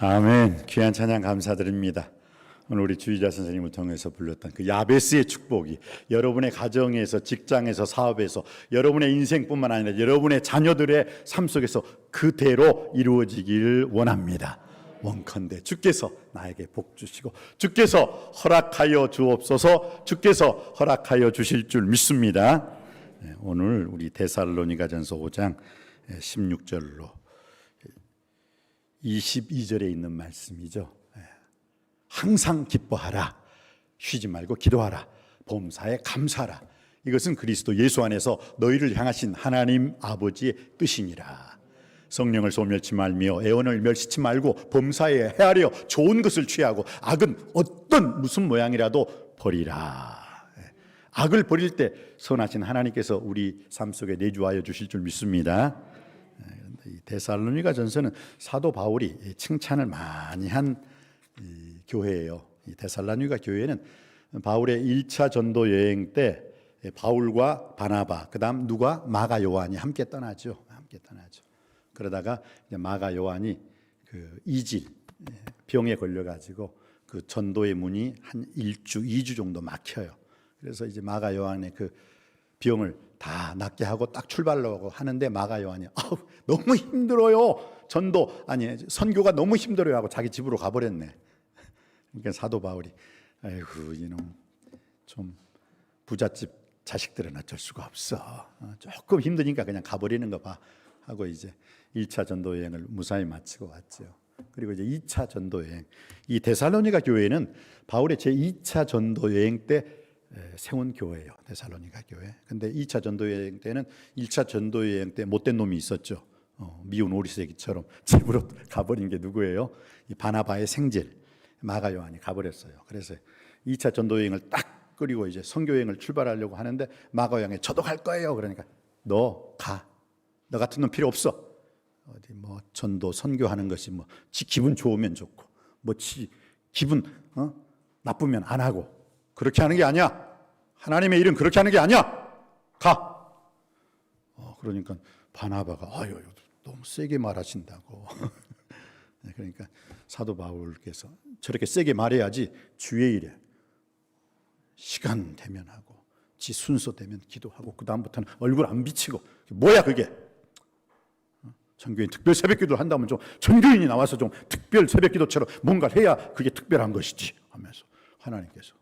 아멘. 귀한 찬양 감사드립니다. 오늘 우리 주의자 선생님을 통해서 불렀던 그 야베스의 축복이 여러분의 가정에서, 직장에서, 사업에서, 여러분의 인생뿐만 아니라 여러분의 자녀들의 삶 속에서 그대로 이루어지길 원합니다. 원컨대 주께서 나에게 복 주시고 주께서 허락하여 주옵소서, 주께서 허락하여 주실 줄 믿습니다. 오늘 우리 데살로니가전서 5장 16절로 22절에 있는 말씀이죠. 항상 기뻐하라, 쉬지 말고 기도하라, 범사에 감사하라. 이것은 그리스도 예수 안에서 너희를 향하신 하나님 아버지의 뜻이니라. 성령을 소멸치 말며 애원을 멸시치 말고 범사에 헤아려 좋은 것을 취하고 악은 어떤 무슨 모양이라도 버리라. 악을 버릴 때 선하신 하나님께서 우리 삶 속에 내주하여 주실 줄 믿습니다. 이 데살로니가 전서는 사도 바울이 칭찬을 많이 한 교회예요. 이 데살로니가 교회는 바울의 1차 전도 여행 때 바울과 바나바, 그다음 누가 마가 요한이 함께 떠나죠. 그러다가 이제 마가 요한이 그 이질 병에 걸려가지고 그 전도의 문이 한 1주, 2주 정도 막혀요. 그래서 이제 마가 요한의 그 병을 다 낫게 하고 딱 출발하려고 하는데 마가 요한이 너무 힘들어요. 선교가 너무 힘들어요 하고 자기 집으로 가버렸네. 그러니까 사도 바울이 아이고 이놈 좀 부잣집 자식들은 어쩔 수가 없어. 조금 힘드니까 그냥 가버리는 거 봐 하고 이제 1차 전도 여행을 무사히 마치고 왔죠. 그리고 이제 2차 전도 여행. 이 데살로니가 교회는 바울의 제 2차 전도 여행 때 세운 교회예요. 데살로니가 교회. 근데 2차 전도 여행 때는 1차 전도 여행 때 못된 놈이 있었죠. 미운 오리새끼처럼 집으로 가버린 게 누구예요? 이 바나바의 생질 마가 요한이 가버렸어요. 그래서 2차 전도 여행을 딱 끓이고 이제 선교 여행을 출발하려고 하는데 마가 요한이 저도 갈 거예요. 그러니까 너 가. 너 같은 놈 필요 없어. 어디 뭐 전도 선교하는 것이 뭐 지 기분 좋으면 좋고 뭐 지 기분 나쁘면 안 하고 그렇게 하는 게 아니야. 하나님의 일은 그렇게 하는 게 아니야. 가. 그러니까 바나바가 아유 너무 세게 말하신다고. 그러니까 사도 바울께서 저렇게 세게 말해야지 주의 일에 시간 되면 하고 지 순서 되면 기도하고 그 다음부터는 얼굴 안 비치고 뭐야 그게. 전교인 특별 새벽기도를 한다면 좀 전교인이 나와서 좀 특별 새벽기도처럼 뭔가를 해야 그게 특별한 것이지 하면서 하나님께서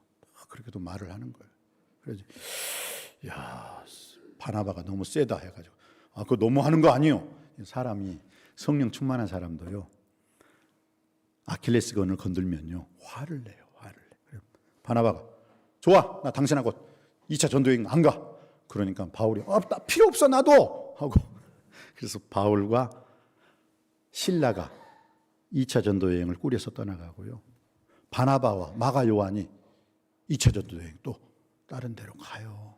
그렇게도 말을 하는 거예요. 그래서 야 바나바가 너무 세다 해가지고 그거 너무 하는 거 아니요. 사람이 성령 충만한 사람도요 아킬레스건을 건들면요 화를 내요. 바나바가 좋아 나 당신하고 2차 전도여행 안 가. 그러니까 바울이 나 필요 없어 나도 하고 그래서 바울과 실라가 2차 전도여행을 꾸려서 떠나가고요. 바나바와 마가 요한이 2차 전도여행 또 다른 데로 가요.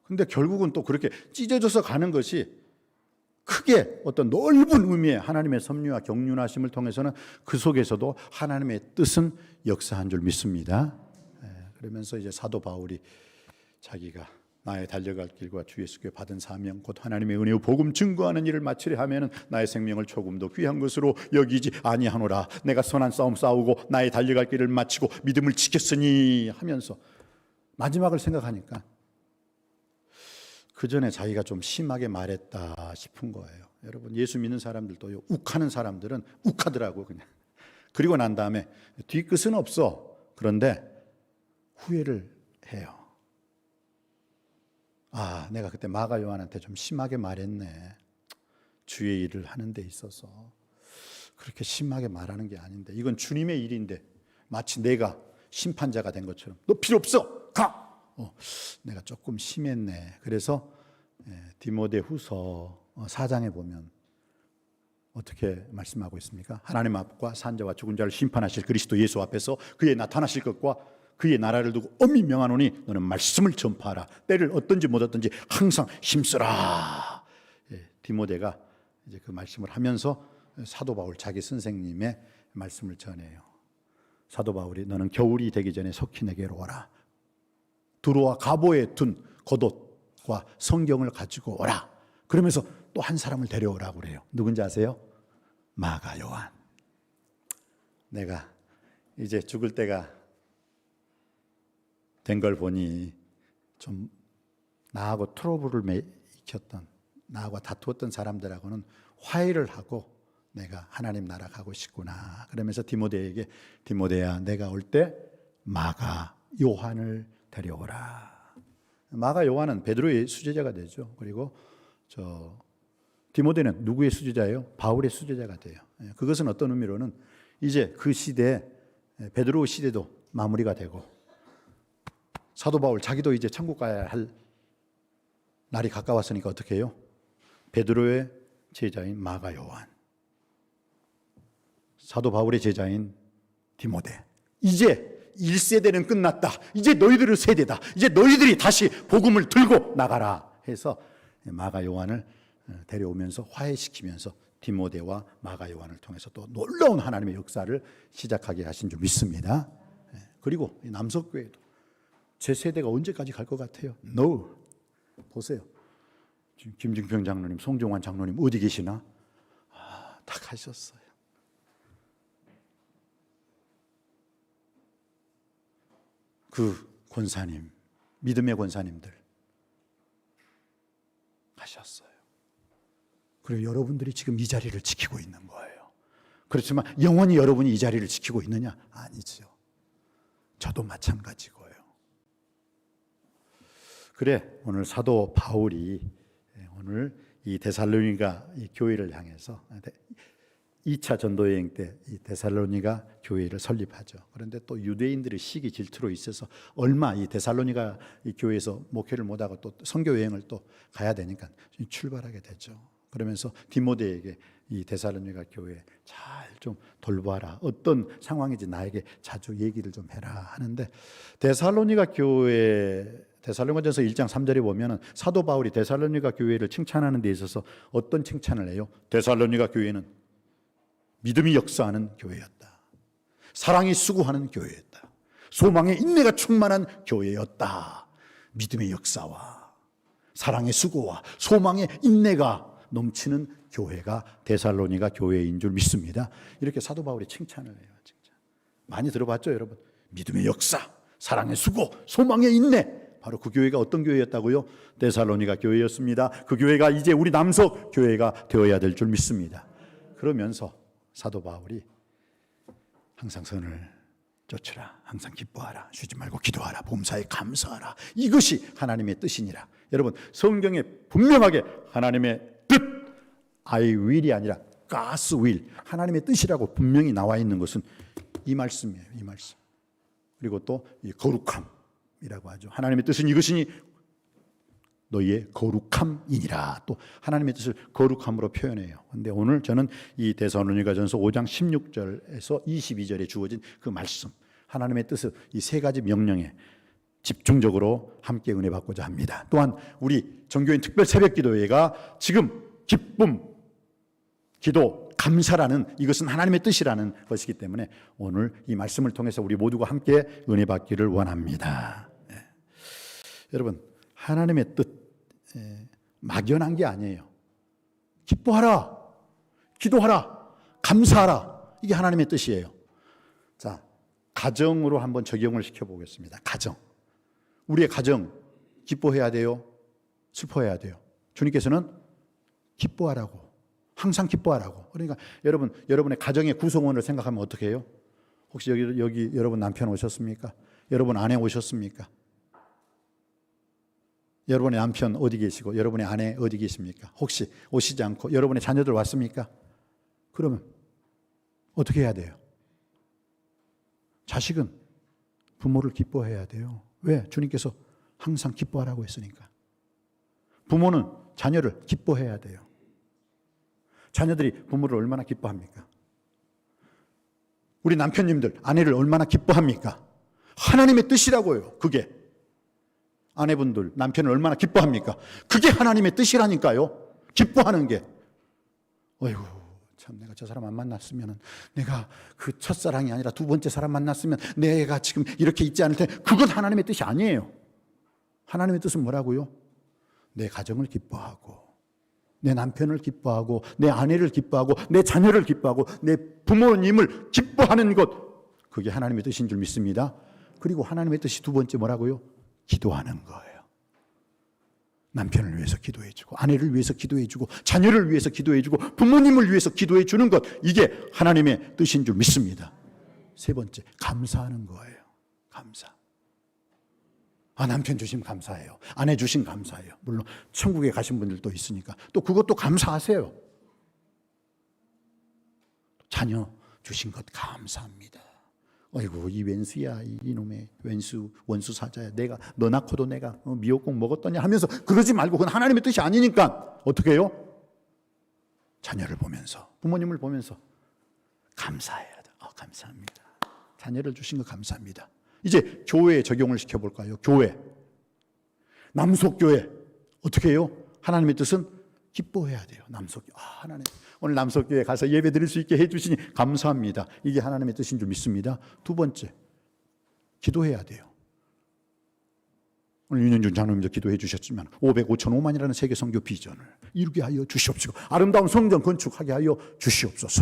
근데 결국은 또 그렇게 찢어져서 가는 것이 크게 어떤 넓은 의미의 하나님의 섭리와 경륜하심을 통해서는 그 속에서도 하나님의 뜻은 역사한 줄 믿습니다. 그러면서 이제 사도 바울이 자기가 나의 달려갈 길과 주 예수께 받은 사명 곧 하나님의 은혜의 복음 증거하는 일을 마치려 하면은 나의 생명을 조금도 귀한 것으로 여기지 아니하노라. 내가 선한 싸움 싸우고 나의 달려갈 길을 마치고 믿음을 지켰으니 하면서 마지막을 생각하니까 그 전에 자기가 좀 심하게 말했다 싶은 거예요. 여러분 예수 믿는 사람들도요 욱하는 사람들은 욱하더라고 그냥. 그리고 난 다음에 뒤끝은 없어. 그런데 후회를 해요. 내가 그때 마가 요한한테 좀 심하게 말했네. 주의 일을 하는 데 있어서 그렇게 심하게 말하는 게 아닌데 이건 주님의 일인데 마치 내가 심판자가 된 것처럼 너 필요 없어 가. 내가 조금 심했네. 그래서 디모데후서 4장에 보면 어떻게 말씀하고 있습니까? 하나님 앞과 산자와 죽은 자를 심판하실 그리스도 예수 앞에서 그의 나타나실 것과 그의 나라를 두고 엄히 명하노니 너는 말씀을 전파하라. 때를 얻든지 못 얻든지 항상 힘쓰라. 디모데가 이제 그 말씀을 하면서 사도 바울 자기 선생님의 말씀을 전해요. 사도 바울이 너는 겨울이 되기 전에 속히 내게로 오라. 두루와 가보에 둔 겉옷과 성경을 가지고 오라. 그러면서 또 한 사람을 데려오라고 그래요. 누군지 아세요? 마가 요한. 내가 이제 죽을 때가 된 걸 보니 좀 나하고 트러블을 일으켰던, 나하고 다투었던 사람들하고는 화해를 하고 내가 하나님 나라 가고 싶구나. 그러면서 디모데에게, 디모데야, 내가 올 때 마가 요한을 데려오라. 마가 요한은 베드로의 수제자가 되죠. 그리고 디모데는 누구의 수제자예요? 바울의 수제자가 돼요. 그것은 어떤 의미로는 이제 그 시대, 베드로 시대도 마무리가 되고 사도 바울 자기도 이제 천국 가야 할 날이 가까웠으니까 어떻게 해요? 베드로의 제자인 마가 요한, 사도 바울의 제자인 디모데, 이제 1세대는 끝났다. 이제 너희들의 세대다. 이제 너희들이 다시 복음을 들고 나가라 해서 마가 요한을 데려오면서 화해시키면서 디모데와 마가 요한을 통해서 또 놀라운 하나님의 역사를 시작하게 하신 줄 믿습니다. 그리고 남석교회도 제 세대가 언제까지 갈 것 같아요? No. 보세요. 지금 김중평 장로님, 송종환 장로님 어디 계시나? 다 가셨어요. 그 권사님, 믿음의 권사님들 가셨어요. 그리고 여러분들이 지금 이 자리를 지키고 있는 거예요. 그렇지만 영원히 여러분이 이 자리를 지키고 있느냐? 아니죠. 저도 마찬가지고요. 그래, 오늘 사도 바울이 오늘 이 데살로니가 이 교회를 향해서 2차 전도여행 때 이 데살로니가 교회를 설립하죠. 그런데 또 유대인들의 시기 질투로 있어서 얼마 이 데살로니가 이 교회에서 목회를 못하고 또 선교 여행을 또 가야 되니까 출발하게 되죠. 그러면서 디모데에게 이 데살로니가 교회 잘 좀 돌봐라. 어떤 상황인지 나에게 자주 얘기를 좀 해라 하는데, 데살로니가 교회, 데살로니가전서 1장 3절에 보면은 사도 바울이 데살로니가 교회를 칭찬하는 데 있어서 어떤 칭찬을 해요? 데살로니가 교회는 믿음이 역사하는 교회였다. 사랑이 수고하는 교회였다. 소망의 인내가 충만한 교회였다. 믿음의 역사와 사랑의 수고와 소망의 인내가 넘치는 교회가 데살로니가 교회인 줄 믿습니다. 이렇게 사도 바울이 칭찬을 해요. 칭찬. 많이 들어봤죠, 여러분? 믿음의 역사, 사랑의 수고, 소망의 인내. 바로 그 교회가 어떤 교회였다고요? 데살로니가 교회였습니다. 그 교회가 이제 우리 남석 교회가 되어야 될 줄 믿습니다. 그러면서 사도 바울이 항상 선을 쫓으라, 항상 기뻐하라, 쉬지 말고 기도하라, 범사에 감사하라. 이것이 하나님의 뜻이니라. 여러분, 성경에 분명하게 하나님의 뜻, I will이 아니라 God's will, 하나님의 뜻이라고 분명히 나와 있는 것은 이 말씀이에요. 이 말씀. 그리고 또 이 거룩함이라고 하죠. 하나님의 뜻은 이것이니 너희의 거룩함이니라. 또 하나님의 뜻을 거룩함으로 표현해요. 그런데 오늘 저는 이 데살로니가전서 5장 16절에서 22절에 주어진 그 말씀, 하나님의 뜻을 이 세 가지 명령에 집중적으로 함께 은혜 받고자 합니다. 또한 우리 정교인 특별 새벽기도회가 지금 기쁨, 기도, 감사라는 이것은 하나님의 뜻이라는 것이기 때문에 오늘 이 말씀을 통해서 우리 모두가 함께 은혜 받기를 원합니다. 여러분, 하나님의 뜻 막연한 게 아니에요. 기뻐하라, 기도하라, 감사하라. 이게 하나님의 뜻이에요. 자, 가정으로 한번 적용을 시켜보겠습니다. 가정. 우리의 가정 기뻐해야 돼요? 슬퍼해야 돼요? 주님께서는 기뻐하라고, 항상 기뻐하라고. 그러니까 여러분의 가정의 구성원을 생각하면 어떻게 해요? 혹시 여기 여러분 남편 오셨습니까? 여러분 아내 오셨습니까? 여러분의 남편 어디 계시고 여러분의 아내 어디 계십니까? 혹시 오시지 않고 여러분의 자녀들 왔습니까? 그러면 어떻게 해야 돼요? 자식은 부모를 기뻐해야 돼요. 왜? 주님께서 항상 기뻐하라고 했으니까. 부모는 자녀를 기뻐해야 돼요. 자녀들이 부모를 얼마나 기뻐합니까? 우리 남편님들 아내를 얼마나 기뻐합니까? 하나님의 뜻이라고요. 그게. 아내분들 남편을 얼마나 기뻐합니까? 그게 하나님의 뜻이라니까요. 기뻐하는 게. 어이구, 참 내가 저 사람 안 만났으면, 내가 그 첫사랑이 아니라 두 번째 사람 만났으면 내가 지금 이렇게 있지 않을 텐데, 그건 하나님의 뜻이 아니에요. 하나님의 뜻은 뭐라고요? 내 가정을 기뻐하고 내 남편을 기뻐하고 내 아내를 기뻐하고 내 자녀를 기뻐하고 내 부모님을 기뻐하는 것, 그게 하나님의 뜻인 줄 믿습니다. 그리고 하나님의 뜻이 두 번째 뭐라고요? 기도하는 거예요. 남편을 위해서 기도해주고 아내를 위해서 기도해주고 자녀를 위해서 기도해주고 부모님을 위해서 기도해주는 것, 이게 하나님의 뜻인 줄 믿습니다. 세 번째, 감사하는 거예요. 감사. 남편 주심 감사해요. 아내 주심 감사해요. 물론 천국에 가신 분들도 있으니까 또 그것도 감사하세요. 자녀 주신 것 감사합니다. 아이고, 이 웬수야, 이놈의 원수 사자야. 내가 너 낳고도 내가 미역국 먹었더냐 하면서 그러지 말고, 그건 하나님의 뜻이 아니니까 어떻게 해요? 자녀를 보면서, 부모님을 보면서 감사해야 돼. 감사합니다. 자녀를 주신 거 감사합니다. 이제 교회에 적용을 시켜볼까요? 교회, 남속교회 어떻게 해요? 하나님의 뜻은 기뻐해야 돼요. 남속교회, 하나님 오늘 남속교회 가서 예배 드릴 수 있게 해주시니 감사합니다. 이게 하나님의 뜻인 줄 믿습니다. 두 번째, 기도해야 돼요. 오늘 윤현준 장로님도 기도해 주셨지만 500, 5천, 5만이라는 세계 선교 비전을 이루게 하여 주시옵시고 아름다운 성전 건축하게 하여 주시옵소서.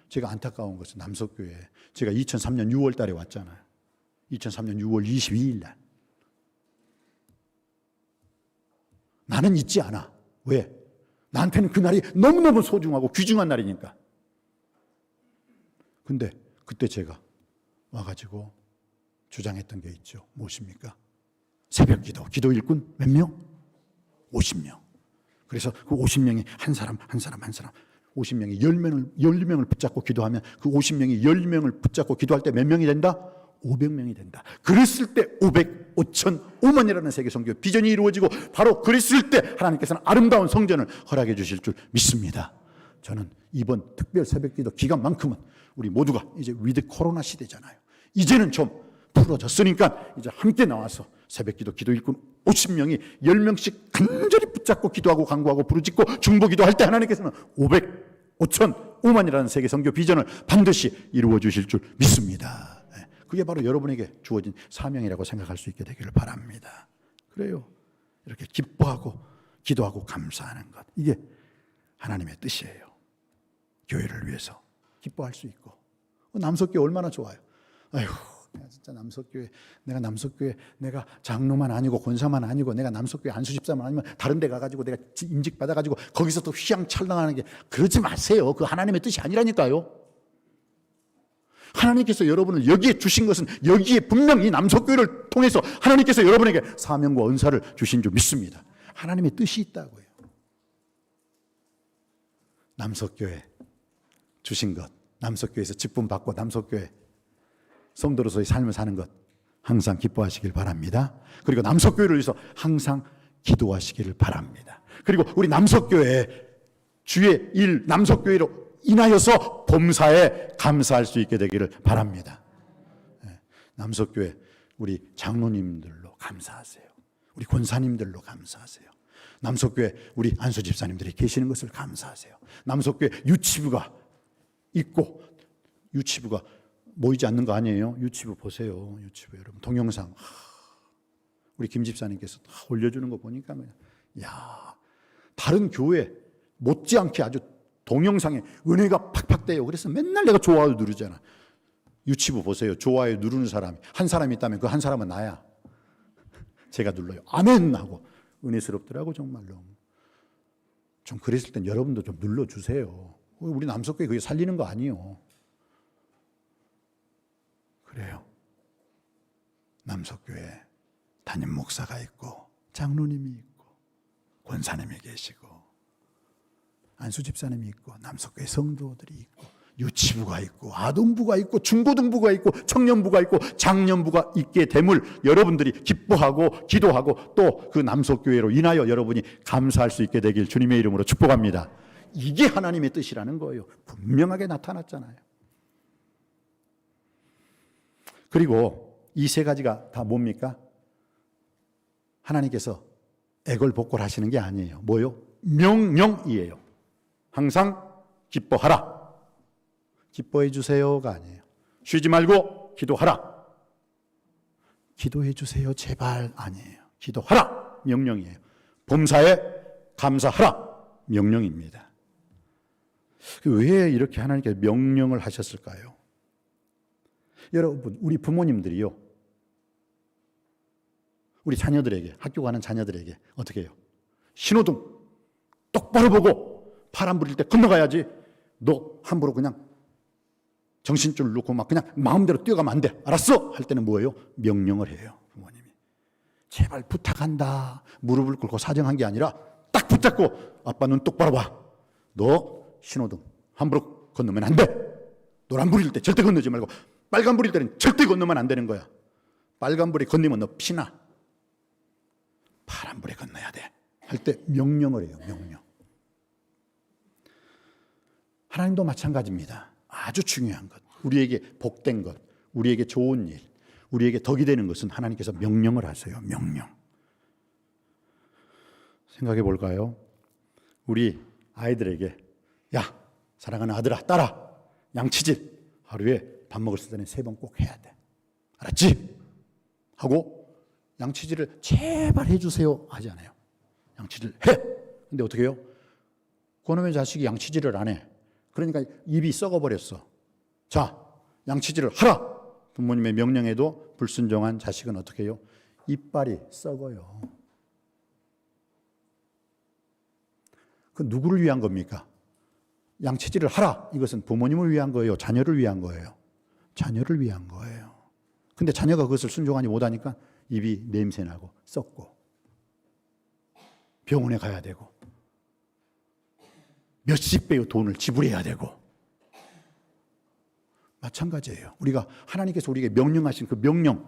제가 안타까운 것은 남석교회, 제가 2003년 6월 달에 왔잖아요. 2003년 6월 22일 날. 나는 잊지 않아. 왜? 나한테는 그날이 너무너무 소중하고 귀중한 날이니까. 근데 그때 제가 와가지고 주장했던 게 있죠. 무엇입니까? 새벽 기도 일꾼 몇 명? 50명. 그래서 그 50명이 한 사람 50명이 10명을 붙잡고 기도하면 그 50명이 10명을 붙잡고 기도할 때 몇 명이 된다? 500명이 된다. 그랬을 때 500, 5천, 5만이라는 세계 선교 비전이 이루어지고, 바로 그랬을 때 하나님께서는 아름다운 성전을 허락해 주실 줄 믿습니다. 저는 이번 특별 새벽기도 기간만큼은 우리 모두가 이제 위드 코로나 시대잖아요. 이제는 좀 풀어졌으니까 이제 함께 나와서 새벽기도 기도 일꾼 50명이 10명씩 간절히 붙잡고 기도하고 간구하고 부르짖고 중보기도할 때 하나님께서는 500, 5천, 5만이라는 세계 선교 비전을 반드시 이루어 주실 줄 믿습니다. 그게 바로 여러분에게 주어진 사명이라고 생각할 수 있게 되기를 바랍니다. 그래요. 이렇게 기뻐하고 기도하고 감사하는 것, 이게 하나님의 뜻이에요. 교회를 위해서 기뻐할 수 있고. 남석교회 얼마나 좋아요. 아이고, 내가 진짜 남석교회, 내가 장로만 아니고 권사만 아니고 내가 남석교회 안수집사만 아니면 다른 데 가가지고 내가 임직 받아가지고 거기서 또 휘황찬란하는 게, 그러지 마세요. 그 하나님의 뜻이 아니라니까요. 하나님께서 여러분을 여기에 주신 것은, 여기에 분명히 남석교회를 통해서 하나님께서 여러분에게 사명과 은사를 주신 줄 믿습니다. 하나님의 뜻이 있다고요. 남석교회 주신 것, 남석교회에서 직분 받고 남석교회 성도로서의 삶을 사는 것 항상 기뻐하시길 바랍니다. 그리고 남석교회를 위해서 항상 기도하시기를 바랍니다. 그리고 우리 남석교회 주의 일, 남석교회로 인하여서 범사에 감사할 수 있게 되기를 바랍니다. 남석교회 우리 장로님들로 감사하세요. 우리 권사님들로 감사하세요. 남석교회 우리 안수집사님들이 계시는 것을 감사하세요. 남석교회 유치부가 있고, 유치부가 모이지 않는 거 아니에요? 유치부 보세요. 유치부 여러분 동영상 우리 김 집사님께서 다 올려주는 거 보니까 야, 다른 교회 못지않게 아주 동영상에 은혜가 팍팍 돼요. 그래서 맨날 내가 좋아요 누르잖아. 유치부 보세요. 좋아요 누르는 사람이 한 사람 있다면 그 한 사람은 나야. 제가 눌러요. 아멘 하고. 은혜스럽더라고 정말로. 좀 그랬을 땐 여러분도 좀 눌러주세요. 우리 남석교회 그게 살리는 거 아니에요. 그래요. 남석교회 담임 목사가 있고 장로님이 있고 권사님이 계시고 안수집사님이 있고 남석교회 성도들이 있고 유치부가 있고 아동부가 있고 중고등부가 있고 청년부가 있고 장년부가 있게 됨을 여러분들이 기뻐하고 기도하고 또 그 남석교회로 인하여 여러분이 감사할 수 있게 되길 주님의 이름으로 축복합니다. 이게 하나님의 뜻이라는 거예요. 분명하게 나타났잖아요. 그리고 이 세 가지가 다 뭡니까? 하나님께서 애걸복걸 하시는 게 아니에요. 뭐요? 명령이에요. 항상 기뻐하라. 기뻐해 주세요가 아니에요. 쉬지 말고 기도하라. 기도해 주세요 제발 아니에요. 기도하라 명령이에요. 범사에 감사하라 명령입니다. 왜 이렇게 하나님께서 명령을 하셨을까요? 여러분, 우리 부모님들이요, 우리 자녀들에게, 학교 가는 자녀들에게 어떻게 해요? 신호등 똑바로 보고 파란 불일 때 건너가야지. 너 함부로 그냥 정신줄 놓고 막 그냥 마음대로 뛰어가면 안 돼. 알았어? 할 때는 뭐예요? 명령을 해요, 부모님이. 제발 부탁한다. 무릎을 꿇고 사정한 게 아니라 딱 붙잡고 아빠 눈 똑바로 봐. 너 신호등 함부로 건너면 안 돼. 노란불일 때 절대 건너지 말고 빨간불일 때는 절대 건너면 안 되는 거야. 빨간불에 건너면 너 피나. 파란불에 건너야 돼. 할 때 명령을 해요. 명령. 하나님도 마찬가지입니다. 아주 중요한 것, 우리에게 복된 것, 우리에게 좋은 일, 우리에게 덕이 되는 것은 하나님께서 명령을 하세요. 명령. 생각해 볼까요? 우리 아이들에게 야, 사랑하는 아들아, 딸아, 양치질 하루에 밥 먹을 때는 3번 꼭 해야 돼. 알았지? 하고 양치질을 제발 해주세요 하지 않아요. 양치질 해. 근데 어떻게 해요? 그놈의 자식이 양치질을 안 해. 그러니까 입이 썩어버렸어. 자, 양치질을 하라. 부모님의 명령에도 불순종한 자식은 어떻게 해요? 이빨이 썩어요. 그 누구를 위한 겁니까? 양치질을 하라. 이것은 부모님을 위한 거예요? 자녀를 위한 거예요? 자녀를 위한 거예요. 근데 자녀가 그것을 순종하지 못하니까 입이 냄새나고 썩고 병원에 가야 되고 몇십 배의 돈을 지불해야 되고. 마찬가지예요. 우리가 하나님께서 우리에게 명령하신 그 명령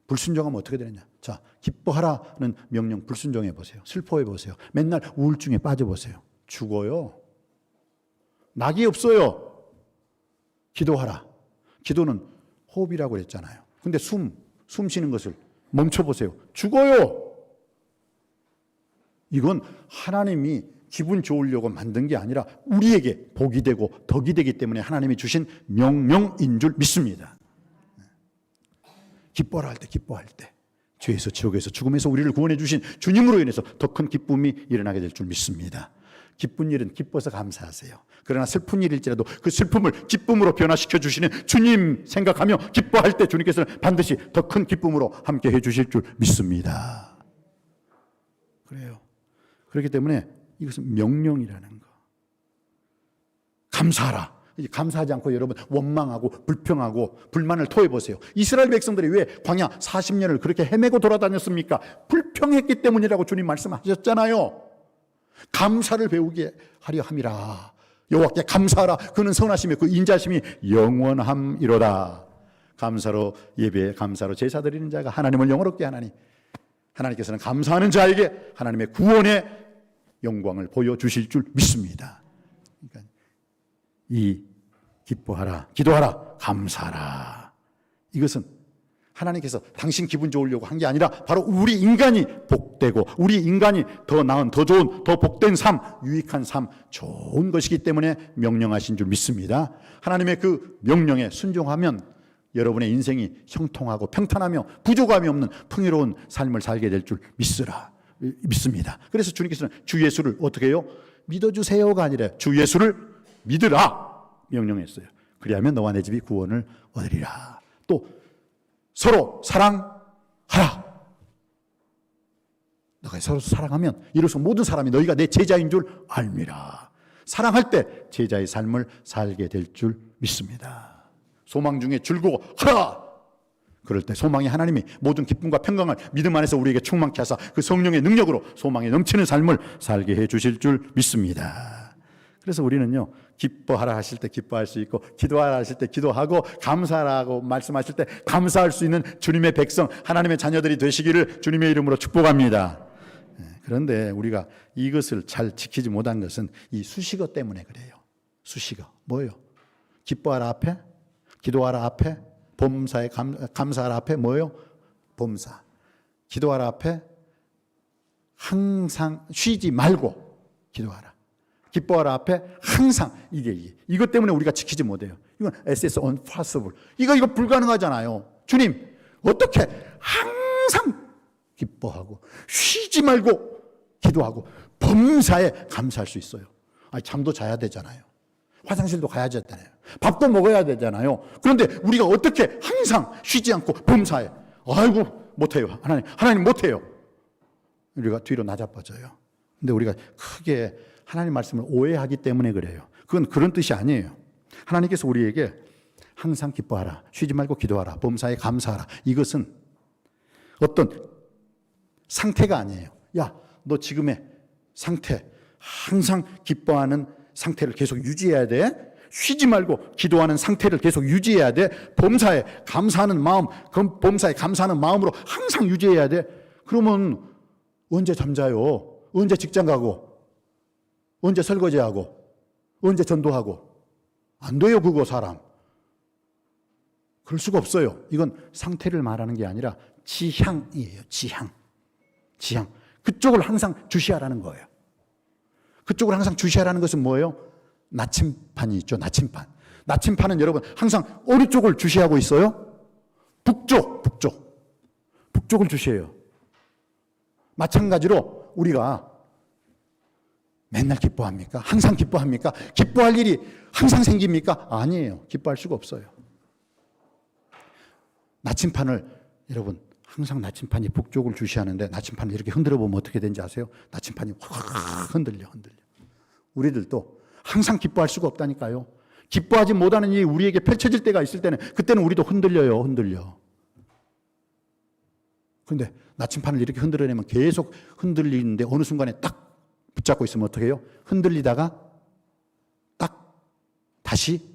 불순종하면 어떻게 되느냐. 자, 기뻐하라는 명령 불순종해 보세요. 슬퍼해 보세요. 맨날 우울증에 빠져 보세요. 죽어요. 낙이 없어요. 기도하라. 기도는 호흡이라고 그랬잖아요. 근데 숨 쉬는 것을 멈춰 보세요. 죽어요. 이건 하나님이 기분 좋으려고 만든 게 아니라 우리에게 복이 되고 덕이 되기 때문에 하나님이 주신 명령인 줄 믿습니다. 기뻐라 할 때, 기뻐할 때 죄에서 지옥에서 죽음에서 우리를 구원해 주신 주님으로 인해서 더 큰 기쁨이 일어나게 될 줄 믿습니다. 기쁜 일은 기뻐서 감사하세요. 그러나 슬픈 일일지라도 그 슬픔을 기쁨으로 변화시켜 주시는 주님 생각하며 기뻐할 때 주님께서는 반드시 더 큰 기쁨으로 함께 해 주실 줄 믿습니다. 그래요. 그렇기 때문에 이것은 명령이라는 거. 감사하라. 감사하지 않고 여러분 원망하고 불평하고 불만을 토해보세요. 이스라엘 백성들이 왜 광야 40년을 그렇게 헤매고 돌아다녔습니까? 불평했기 때문이라고 주님 말씀하셨잖아요. 감사를 배우게 하려 함이라. 여호와께 감사하라. 그는 선하시며 그 인자심이 영원함이로다. 감사로 예배, 감사로 제사 드리는 자가 하나님을 영화롭게 하나니 하나님께서는 감사하는 자에게 하나님의 구원의 영광을 보여주실 줄 믿습니다. 그러니까 이 기뻐하라, 기도하라, 감사하라. 이것은 하나님께서 당신 기분 좋으려고 한 게 아니라 바로 우리 인간이 복되고 우리 인간이 더 나은, 더 좋은, 더 복된 삶, 유익한 삶, 좋은 것이기 때문에 명령하신 줄 믿습니다. 하나님의 그 명령에 순종하면 여러분의 인생이 형통하고 평탄하며 부족함이 없는 풍요로운 삶을 살게 될 줄 믿습니다. 그래서 주님께서는 주 예수를 어떻게 해요? 믿어주세요가 아니라 주 예수를 믿으라 명령했어요. 그리하면 너와 내 집이 구원을 얻으리라. 또 서로 사랑하라. 너가 서로 사랑하면 이로써 모든 사람이 너희가 내 제자인 줄 알미라. 사랑할 때 제자의 삶을 살게 될 줄 믿습니다. 소망 중에 즐거워하라. 그럴 때 소망이 하나님이 모든 기쁨과 평강을 믿음 안에서 우리에게 충만케 하사 그 성령의 능력으로 소망에 넘치는 삶을 살게 해 주실 줄 믿습니다. 그래서 우리는요, 기뻐하라 하실 때 기뻐할 수 있고 기도하라 하실 때 기도하고 감사하라고 말씀하실 때 감사할 수 있는 주님의 백성, 하나님의 자녀들이 되시기를 주님의 이름으로 축복합니다. 그런데 우리가 이것을 잘 지키지 못한 것은 이 수식어 때문에 그래요. 수식어 뭐예요? 기뻐하라 앞에, 기도하라 앞에, 범사에 감사하라 앞에 뭐예요? 범사. 기도하라 앞에 항상 쉬지 말고 기도하라. 기뻐하라 앞에 항상 이것 때문에 우리가 지키지 못해요. 이건 SS unpossible. 이거 불가능하잖아요. 주님 어떻게 항상 기뻐하고 쉬지 말고 기도하고 범사에 감사할 수 있어요. 아니, 잠도 자야 되잖아요. 화장실도 가야 되잖아요. 밥도 먹어야 되잖아요. 그런데 우리가 어떻게 항상 쉬지 않고 범사에, 아이고 못해요. 하나님 못해요. 우리가 뒤로 나자빠져요. 근데 우리가 크게 하나님 말씀을 오해하기 때문에 그래요. 그건 그런 뜻이 아니에요. 하나님께서 우리에게 항상 기뻐하라, 쉬지 말고 기도하라, 범사에 감사하라, 이것은 어떤 상태가 아니에요. 야, 너 지금의 상태, 항상 기뻐하는 상태를 계속 유지해야 돼. 쉬지 말고 기도하는 상태를 계속 유지해야 돼. 범사에 감사하는 마음, 범사에 감사하는 마음으로 항상 유지해야 돼. 그러면 언제 잠자요? 언제 직장 가고? 언제 설거지하고? 언제 전도하고? 안 돼요, 그거 사람. 그럴 수가 없어요. 이건 상태를 말하는 게 아니라 지향이에요. 지향. 그쪽을 항상 주시하라는 거예요. 그쪽을 항상 주시하라는 것은 뭐예요? 나침판이 있죠. 나침판은 여러분 항상 어느 쪽을 주시하고 있어요? 북쪽을 주시해요. 마찬가지로 우리가 맨날 기뻐합니까? 항상 기뻐합니까? 기뻐할 일이 항상 생깁니까? 아니에요. 기뻐할 수가 없어요. 나침판을 여러분 항상 나침판이 북쪽을 주시하는데 나침판을 이렇게 흔들어 보면 어떻게 되는지 아세요? 나침판이 확 흔들려. 우리들도 항상 기뻐할 수가 없다니까요. 기뻐하지 못하는 일이 우리에게 펼쳐질 때가 있을 때는 그때는 우리도 흔들려. 그런데 나침판을 이렇게 흔들어내면 계속 흔들리는데 어느 순간에 딱 붙잡고 있으면 어떻게 해요? 흔들리다가 딱 다시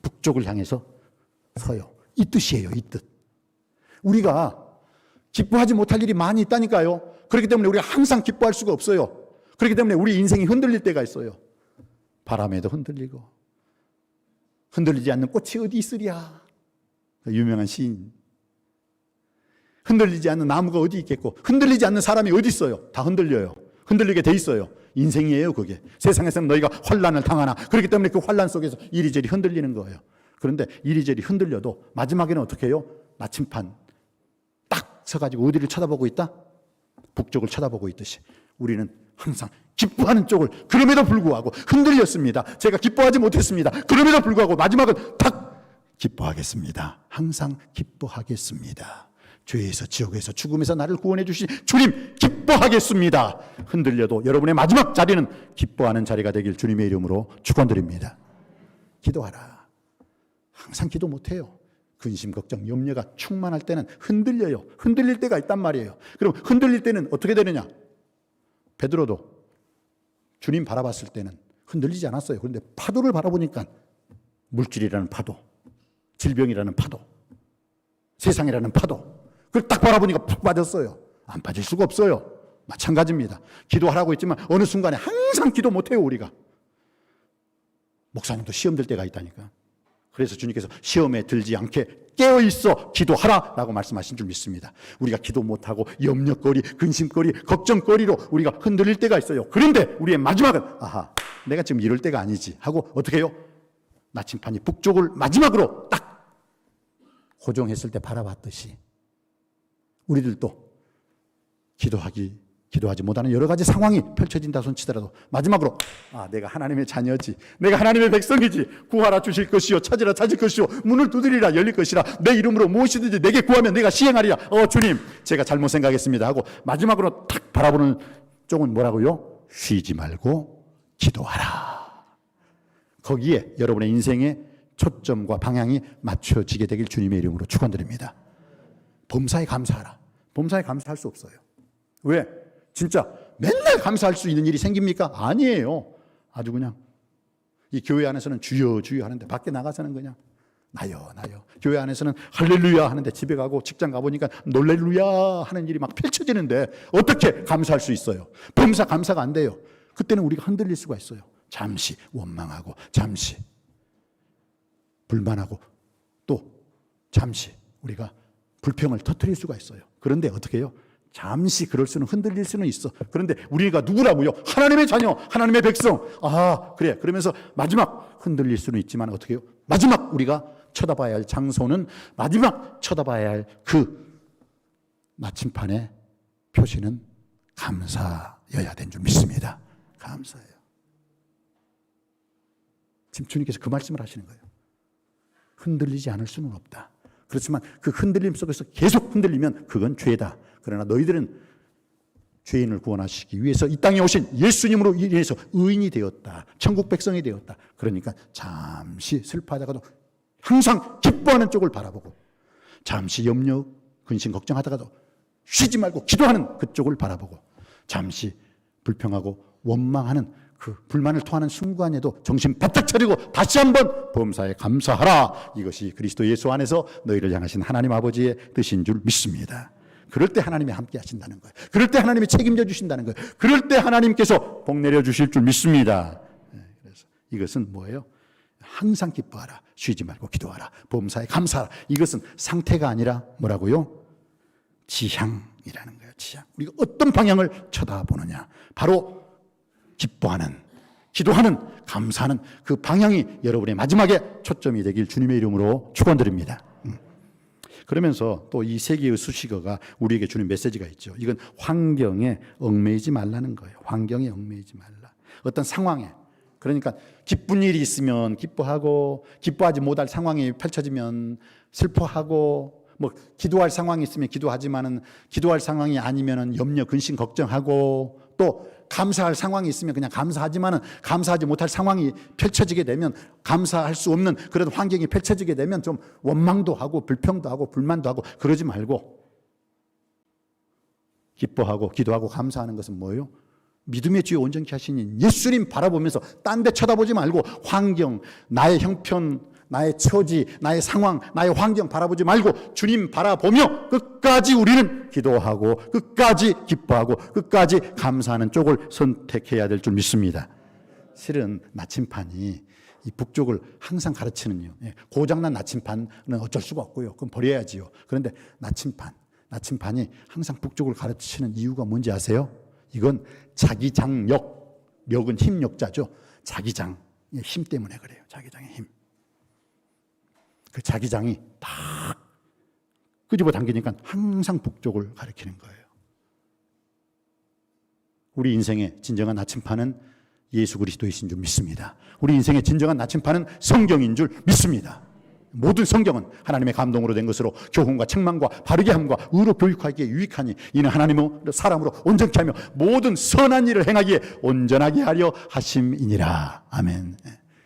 북쪽을 향해서 서요. 이 뜻이에요. 이 뜻. 우리가 기뻐하지 못할 일이 많이 있다니까요. 그렇기 때문에 우리가 항상 기뻐할 수가 없어요. 그렇기 때문에 우리 인생이 흔들릴 때가 있어요. 바람에도 흔들리고 흔들리지 않는 꽃이 어디 있으랴. 유명한 시인. 흔들리지 않는 나무가 어디 있겠고 흔들리지 않는 사람이 어디 있어요. 다 흔들려요. 흔들리게 돼 있어요. 인생이에요, 그게. 세상에서는 너희가 환난을 당하나. 그렇기 때문에 그 환난 속에서 이리저리 흔들리는 거예요. 그런데 이리저리 흔들려도 마지막에는 어떻게 해요? 나침판 딱 서가지고 어디를 쳐다보고 있다? 북쪽을 쳐다보고 있듯이 우리는 항상 기뻐하는 쪽을, 그럼에도 불구하고 흔들렸습니다. 제가 기뻐하지 못했습니다. 그럼에도 불구하고 마지막은 딱 기뻐하겠습니다. 항상 기뻐하겠습니다. 죄에서, 지옥에서, 죽음에서 나를 구원해 주신 주님 기뻐하겠습니다. 흔들려도 여러분의 마지막 자리는 기뻐하는 자리가 되길 주님의 이름으로 축원드립니다. 기도하라. 항상 기도 못해요. 근심, 걱정, 염려가 충만할 때는 흔들려요. 흔들릴 때가 있단 말이에요. 그럼 흔들릴 때는 어떻게 되느냐? 베드로도 주님 바라봤을 때는 흔들리지 않았어요. 그런데 파도를 바라보니까 물질이라는 파도, 질병이라는 파도, 세상이라는 파도, 그걸 딱 바라보니까 푹 빠졌어요. 안 빠질 수가 없어요. 마찬가지입니다. 기도하라고 했지만 어느 순간에 항상 기도 못해요, 우리가. 목사님도 시험 들 때가 있다니까. 그래서 주님께서 시험에 들지 않게 깨어있어 기도하라 라고 말씀하신 줄 믿습니다. 우리가 기도 못하고 염려거리, 근심거리, 걱정거리로 우리가 흔들릴 때가 있어요. 그런데 우리의 마지막은 아하, 내가 지금 이럴 때가 아니지 하고 어떻게 해요? 나침판이 북쪽을 마지막으로 딱 고정했을 때 바라봤듯이 우리들도 기도하지 못하는 여러 가지 상황이 펼쳐진다 손치더라도 마지막으로 내가 하나님의 자녀지, 내가 하나님의 백성이지, 구하라 주실 것이요, 찾으라 찾을 것이요, 문을 두드리라 열릴 것이라, 내 이름으로 무엇이든지 내게 구하면 내가 시행하리라. 주님, 제가 잘못 생각했습니다 하고 마지막으로 탁 바라보는 쪽은 뭐라고요? 쉬지 말고 기도하라. 거기에 여러분의 인생의 초점과 방향이 맞춰지게 되길 주님의 이름으로 축원드립니다. 범사에 감사하라. 범사에 감사할 수 없어요. 왜? 진짜 맨날 감사할 수 있는 일이 생깁니까? 아니에요. 아주 그냥 이 교회 안에서는 주여 주여 하는데 밖에 나가서는 그냥 나요. 교회 안에서는 할렐루야 하는데 집에 가고 직장 가보니까 놀렐루야 하는 일이 막 펼쳐지는데 어떻게 감사할 수 있어요? 감사가 안 돼요. 그때는 우리가 흔들릴 수가 있어요. 잠시 원망하고 잠시 불만하고 또 잠시 우리가 불평을 터뜨릴 수가 있어요. 그런데 어떻게 해요? 잠시 그럴 수는, 흔들릴 수는 있어. 그런데 우리가 누구라고요? 하나님의 자녀, 하나님의 백성. 그래. 그러면서 마지막 흔들릴 수는 있지만 어떻게 해요? 마지막 우리가 쳐다봐야 할 장소는, 마지막 쳐다봐야 할 그 나침판의 표시는 감사의 감사여야 된 줄 믿습니다. 감사해요. 지금 주님께서 그 말씀을 하시는 거예요. 흔들리지 않을 수는 없다. 그렇지만 그 흔들림 속에서 계속 흔들리면 그건 죄다. 그러나 너희들은 죄인을 구원하시기 위해서 이 땅에 오신 예수님으로 인해서 의인이 되었다. 천국 백성이 되었다. 그러니까 잠시 슬퍼하다가도 항상 기뻐하는 쪽을 바라보고, 잠시 염려, 근심, 걱정하다가도 쉬지 말고 기도하는 그쪽을 바라보고, 잠시 불평하고 원망하는 그 불만을 토하는 순간에도 정신 바짝 차리고 다시 한번 범사에 감사하라. 이것이 그리스도 예수 안에서 너희를 향하신 하나님 아버지의 뜻인 줄 믿습니다. 그럴 때 하나님이 함께 하신다는 거예요. 그럴 때 하나님이 책임져 주신다는 거예요. 그럴 때 하나님께서 복 내려 주실 줄 믿습니다. 그래서 이것은 뭐예요? 항상 기뻐하라. 쉬지 말고 기도하라. 범사에 감사하라. 이것은 상태가 아니라 뭐라고요? 지향이라는 거예요. 지향. 우리가 어떤 방향을 쳐다보느냐. 바로 기뻐하는, 기도하는, 감사하는 그 방향이 여러분의 마지막에 초점이 되길 주님의 이름으로 축원드립니다. 그러면서 또 이 세 개의 수식어가 우리에게 주는 메시지가 있죠. 이건 환경에 얽매이지 말라는 거예요. 환경에 얽매이지 말라. 어떤 상황에, 그러니까 기쁜 일이 있으면 기뻐하고, 기뻐하지 못할 상황이 펼쳐지면 슬퍼하고, 뭐 기도할 상황이 있으면 기도하지만은 기도할 상황이 아니면은 염려, 근심, 걱정하고, 또 감사할 상황이 있으면 그냥 감사하지만은 감사하지 못할 상황이 펼쳐지게 되면, 감사할 수 없는 그런 환경이 펼쳐지게 되면 좀 원망도 하고 불평도 하고 불만도 하고 그러지 말고, 기뻐하고 기도하고 감사하는 것은 뭐예요? 믿음의 주에 온전케 하시는 예수님 바라보면서 딴 데 쳐다보지 말고, 환경, 나의 형편, 나의 처지, 나의 상황, 나의 환경 바라보지 말고 주님 바라보며 끝까지 우리는 기도하고 끝까지 기뻐하고 끝까지 감사하는 쪽을 선택해야 될 줄 믿습니다. 실은 나침판이 이 북쪽을 항상 가르치는요. 고장난 나침판은 어쩔 수가 없고요. 그건 버려야지요. 그런데 나침판이 항상 북쪽을 가르치는 이유가 뭔지 아세요? 이건 자기장력, 력은 힘력자죠. 자기장의 힘 때문에 그래요. 자기장의 힘. 그 자기장이 딱 끄집어 당기니까 항상 북쪽을 가리키는 거예요. 우리 인생의 진정한 나침판은 예수 그리스도이신 줄 믿습니다. 우리 인생의 진정한 나침판은 성경인 줄 믿습니다. 모든 성경은 하나님의 감동으로 된 것으로 교훈과 책망과 바르게 함과 의로 교육하기에 유익하니 이는 하나님으로 사람으로 온전케 하며 모든 선한 일을 행하기에 온전하게 하려 하심이니라. 아멘.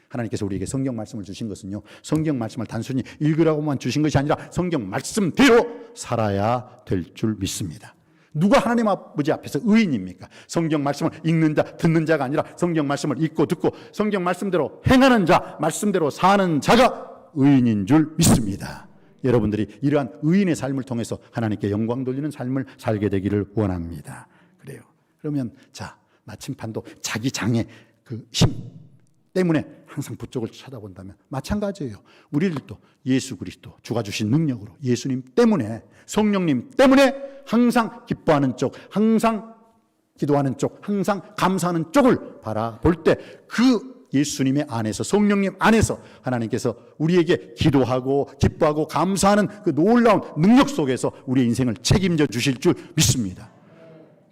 하나님께서 우리에게 성경 말씀을 주신 것은요, 성경 말씀을 단순히 읽으라고만 주신 것이 아니라 성경 말씀대로 살아야 될 줄 믿습니다. 누가 하나님 아버지 앞에서 의인입니까? 성경 말씀을 읽는 자, 듣는 자가 아니라 성경 말씀을 읽고 듣고 성경 말씀대로 행하는 자, 말씀대로 사는 자가 의인인 줄 믿습니다. 여러분들이 이러한 의인의 삶을 통해서 하나님께 영광 돌리는 삶을 살게 되기를 원합니다. 그래요. 그러면 자, 나침판도 자기 장의 그 힘 때문에 항상 북쪽을 쳐다본다면 마찬가지예요. 우리들도 예수 그리스도 주가 주신 능력으로 예수님 때문에, 성령님 때문에 항상 기뻐하는 쪽, 항상 기도하는 쪽, 항상 감사하는 쪽을 바라볼 때 그 예수님의 안에서, 성령님 안에서 하나님께서 우리에게 기도하고 기뻐하고 감사하는 그 놀라운 능력 속에서 우리의 인생을 책임져 주실 줄 믿습니다.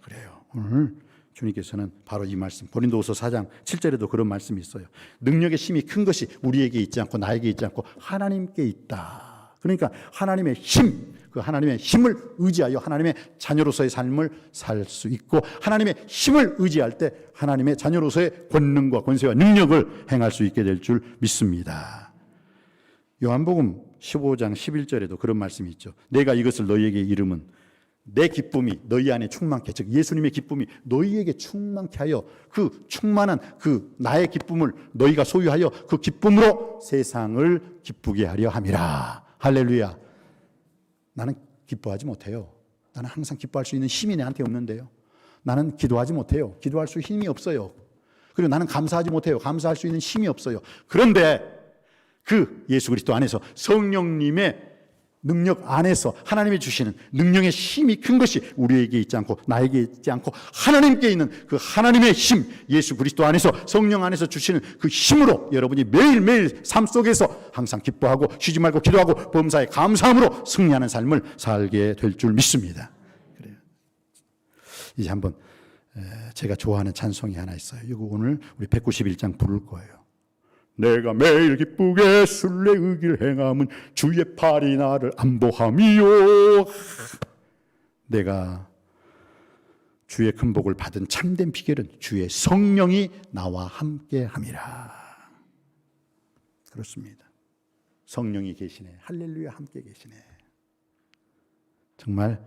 그래요. 오늘 주님께서는 바로 이 말씀, 고린도후서 4장 7절에도 그런 말씀이 있어요. 능력의 힘이 큰 것이 우리에게 있지 않고 나에게 있지 않고 하나님께 있다. 그러니까 하나님의 힘, 그 하나님의 힘을 의지하여 하나님의 자녀로서의 삶을 살 수 있고, 하나님의 힘을 의지할 때 하나님의 자녀로서의 권능과 권세와 능력을 행할 수 있게 될 줄 믿습니다. 요한복음 15장 11절에도 그런 말씀이 있죠. 내가 이것을 너희에게 이름은 내 기쁨이 너희 안에 충만케, 즉 예수님의 기쁨이 너희에게 충만케 하여 그 충만한 그 나의 기쁨을 너희가 소유하여 그 기쁨으로 세상을 기쁘게 하려 함이라. 할렐루야. 나는 기뻐하지 못해요. 나는 항상 기뻐할 수 있는 힘이 내한테 없는데요. 나는 기도하지 못해요. 기도할 수 힘이 없어요. 그리고 나는 감사하지 못해요. 감사할 수 있는 힘이 없어요. 그런데 그 예수 그리스도 안에서 성령님의 능력 안에서 하나님이 주시는 능력의 힘이 큰 것이 우리에게 있지 않고 나에게 있지 않고 하나님께 있는 그 하나님의 힘, 예수 그리스도 안에서, 성령 안에서 주시는 그 힘으로 여러분이 매일매일 삶 속에서 항상 기뻐하고 쉬지 말고 기도하고 범사에 감사함으로 승리하는 삶을 살게 될 줄 믿습니다. 그래요. 이제 한번 제가 좋아하는 찬송이 하나 있어요. 이거 오늘 우리 191장 부를 거예요. 내가 매일 기쁘게 순례의 길 행함은 주의 팔이 나를 안보함이요. 내가 주의 큰 복을 받은 참된 비결은 주의 성령이 나와 함께함이라. 그렇습니다. 성령이 계시네. 할렐루야, 함께 계시네. 정말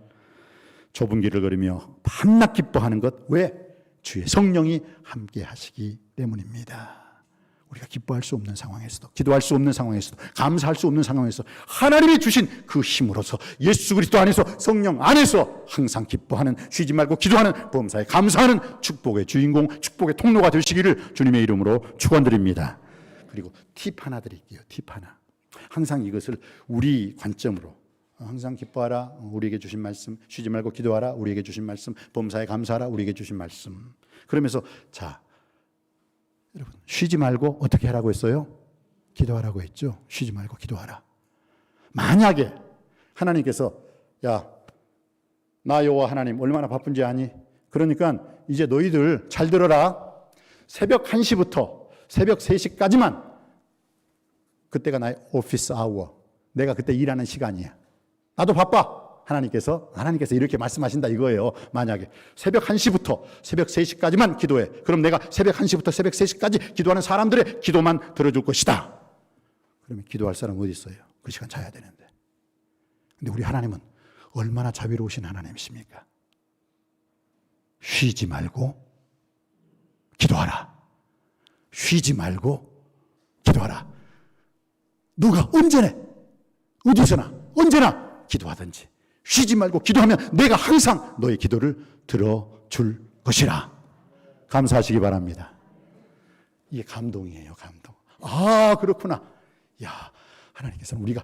좁은 길을 걸으며 밤낮 기뻐하는 것, 왜? 주의 성령이 함께 하시기 때문입니다. 우리가 기뻐할 수 없는 상황에서도, 기도할 수 없는 상황에서도, 감사할 수 없는 상황에서 하나님이 주신 그 힘으로서 예수 그리스도 안에서, 성령 안에서 항상 기뻐하는, 쉬지 말고 기도하는, 범사에 감사하는 축복의 주인공, 축복의 통로가 되시기를 주님의 이름으로 축원드립니다. 그리고 팁 하나 드릴게요. 팁 하나. 항상 이것을 우리 관점으로, 항상 기뻐하라, 우리에게 주신 말씀, 쉬지 말고 기도하라, 우리에게 주신 말씀, 범사에 감사하라, 우리에게 주신 말씀. 그러면서 자, 여러분, 쉬지 말고 어떻게 하라고 했어요? 기도하라고 했죠. 쉬지 말고 기도하라. 만약에 하나님께서, 야, 나 여호와 하나님 얼마나 바쁜지 아니? 그러니까 이제 너희들 잘 들어라. 새벽 1시부터 새벽 3시까지만, 그때가 나의 오피스 아워, 내가 그때 일하는 시간이야. 나도 바빠. 하나님께서 이렇게 말씀하신다 이거예요. 만약에 새벽 1시부터 새벽 3시까지만 기도해. 그럼 내가 새벽 1시부터 새벽 3시까지 기도하는 사람들의 기도만 들어줄 것이다. 그러면 기도할 사람 어디 있어요? 그 시간 자야 되는데. 근데 우리 하나님은 얼마나 자비로우신 하나님이십니까? 쉬지 말고 기도하라. 쉬지 말고 기도하라. 누가 언제나, 어디서나, 언제나 기도하든지 쉬지 말고 기도하면 내가 항상 너의 기도를 들어줄 것이라. 감사하시기 바랍니다. 이게 감동이에요, 감동. 아, 그렇구나. 야, 하나님께서는 우리가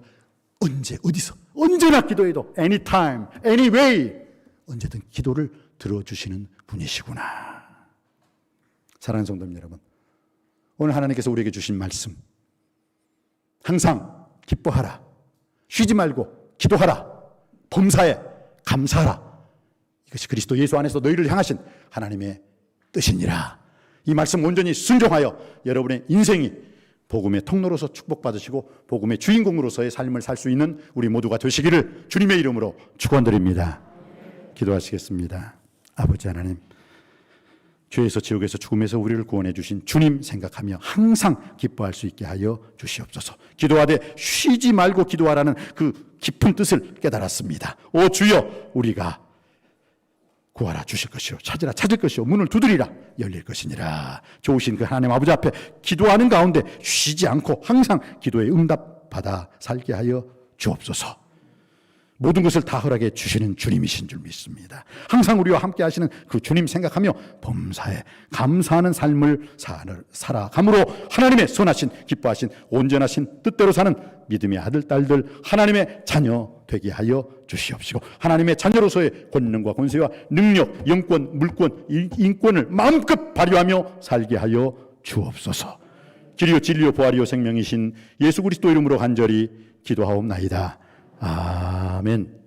언제, 어디서, 언제나 기도해도 anytime, anyway, 언제든 기도를 들어주시는 분이시구나. 사랑하는 성도님 여러분, 오늘 하나님께서 우리에게 주신 말씀, 항상 기뻐하라, 쉬지 말고 기도하라, 범사에 감사하라. 이것이 그리스도 예수 안에서 너희를 향하신 하나님의 뜻이니라. 이 말씀 온전히 순종하여 여러분의 인생이 복음의 통로로서 축복받으시고 복음의 주인공으로서의 삶을 살 수 있는 우리 모두가 되시기를 주님의 이름으로 축원드립니다. 기도하시겠습니다. 아버지 하나님, 죄에서 지옥에서 죽음에서 우리를 구원해 주신 주님 생각하며 항상 기뻐할 수 있게 하여 주시옵소서. 기도하되 쉬지 말고 기도하라는 그 깊은 뜻을 깨달았습니다. 오 주여, 우리가 구하라 주실 것이요, 찾으라 찾을 것이요, 문을 두드리라 열릴 것이니라. 좋으신 그 하나님 아버지 앞에 기도하는 가운데 쉬지 않고 항상 기도에 응답받아 살게 하여 주옵소서. 모든 것을 다 허락해 주시는 주님이신 줄 믿습니다. 항상 우리와 함께 하시는 그 주님 생각하며 범사에 감사하는 삶을 살아감으로 하나님의 선하신 기뻐하신 온전하신 뜻대로 사는 믿음의 아들 딸들, 하나님의 자녀 되게 하여 주시옵시고 하나님의 자녀로서의 권능과 권세와 능력, 영권, 물권, 인권을 마음껏 발휘하며 살게 하여 주옵소서. 길이요 진리요 부활이요 생명이신 예수 그리스도 이름으로 간절히 기도하옵나이다. 아멘.